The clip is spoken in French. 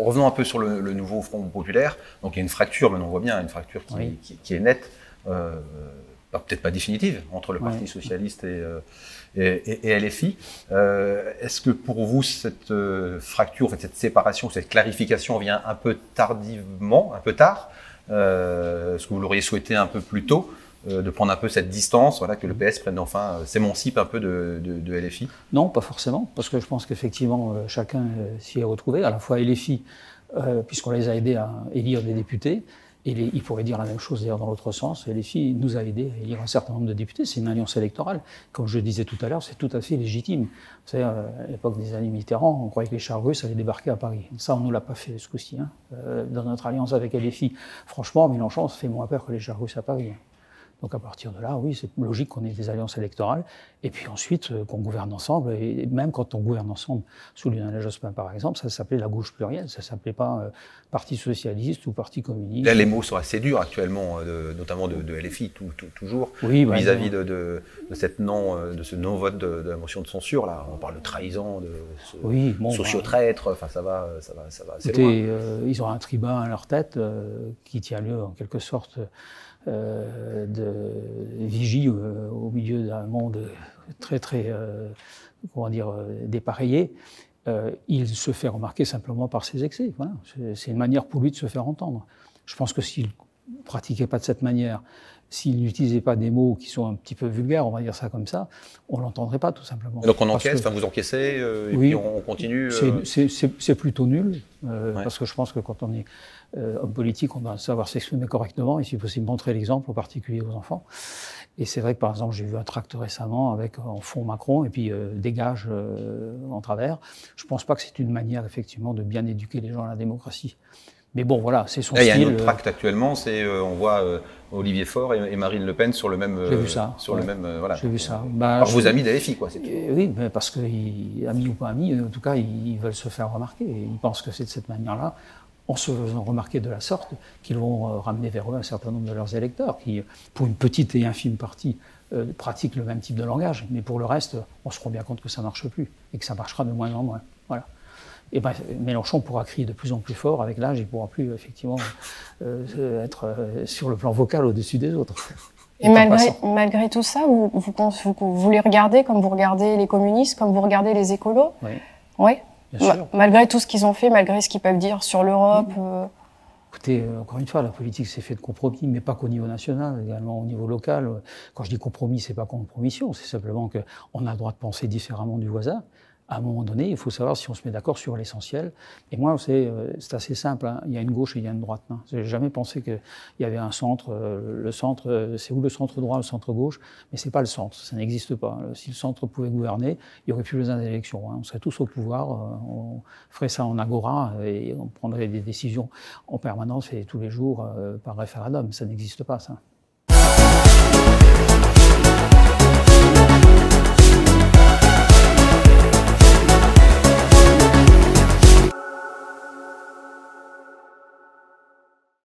revenons un peu sur le nouveau Front populaire. Donc il y a une fracture, maintenant on voit bien, une fracture qui est nette, peut-être pas définitive, entre le Parti socialiste et LFI. Est-ce que pour vous, cette fracture, en fait, cette séparation, cette clarification vient un peu tardivement, un peu tard? Est-ce que vous l'auriez souhaité un peu plus tôt, de prendre un peu cette distance, voilà, que le PS prenne enfin, s'émancipe un peu de LFI? Non, pas forcément, parce que je pense qu'effectivement, chacun s'y est retrouvé, à la fois LFI, puisqu'on les a aidés à élire des députés, et il pourrait dire la même chose d'ailleurs dans l'autre sens, LFI nous a aidés à élire un certain nombre de députés, c'est une alliance électorale. Comme je le disais tout à l'heure, c'est tout à fait légitime. Vous savez, à l'époque des années Mitterrand, on croyait que les chars russes allaient débarquer à Paris. Ça, on ne nous l'a pas fait ce coup-ci, hein. Dans notre alliance avec LFI. Franchement, Mélenchon, ça fait moins peur que les chars russes à Paris. Donc à partir de là, oui, c'est logique qu'on ait des alliances électorales, et puis ensuite qu'on gouverne ensemble, et même quand on gouverne ensemble, sous Lionel Jospin par exemple, ça s'appelait la gauche plurielle, ça s'appelait pas Parti socialiste ou Parti communiste. Là, les mots sont assez durs actuellement, notamment de LFI, toujours, oui, vis-à-vis de ce non-vote de la motion de censure. Là, on parle de trahison, de socio-traître, enfin ça va assez loin. Ils ont un tribun à leur tête qui tient lieu en quelque sorte de vigie au milieu d'un monde très comment dire, dépareillé. Il se fait remarquer simplement par ses excès. Voilà. C'est une manière pour lui de se faire entendre. Je pense que s'il ne pratiquait pas de cette manière, s'il n'utilisait pas des mots qui sont un petit peu vulgaires, on va dire ça comme ça, on ne l'entendrait pas tout simplement. Et donc on encaisse, vous encaissez, et puis on continue. C'est plutôt nul, parce que je pense que quand on est homme politique, on doit savoir s'exprimer correctement et si possible montrer l'exemple, en particulier aux enfants. Et c'est vrai que par exemple, j'ai vu un tract récemment avec en fond Macron et puis dégage en travers. Je ne pense pas que c'est une manière effectivement de bien éduquer les gens à la démocratie. Mais bon, voilà, c'est son style. Il y a un autre tract actuellement, on voit Olivier Faure et Marine Le Pen sur le même. J'ai vu ça. Sur le même, voilà. J'ai vu ça. Par vos amis d'AFI, quoi. Oui, mais parce que amis ou pas amis, en tout cas, ils veulent se faire remarquer. Ils pensent que c'est de cette manière-là, en se faisant remarquer de la sorte, qu'ils vont ramener vers eux un certain nombre de leurs électeurs, qui, pour une petite et infime partie, pratiquent le même type de langage. Mais pour le reste, on se rend bien compte que ça ne marche plus et que ça marchera de moins en moins. Voilà. Et ben, Mélenchon pourra crier de plus en plus fort avec l'âge, il ne pourra plus effectivement être sur le plan vocal au-dessus des autres. Et malgré tout ça, vous les regardez comme vous regardez les communistes, comme vous regardez les écolos? Oui. Oui. Bien sûr. Malgré tout ce qu'ils ont fait, malgré ce qu'ils peuvent dire sur l'Europe. Écoutez, encore une fois, la politique s'est fait de compromis, mais pas qu'au niveau national, également au niveau local. Quand je dis compromis, c'est pas compromission, c'est simplement qu'on a le droit de penser différemment du voisin. À un moment donné, il faut savoir si on se met d'accord sur l'essentiel. Et moi, c'est assez simple, hein. Il y a une gauche et il y a une droite. Hein. Je n'ai jamais pensé qu'il y avait un centre. Le centre, c'est où le centre droit, le centre gauche, mais c'est pas le centre, ça n'existe pas. Si le centre pouvait gouverner, il n'y aurait plus besoin d'élections. Hein. On serait tous au pouvoir, on ferait ça en agora et on prendrait des décisions en permanence et tous les jours par référendum. Ça n'existe pas, ça.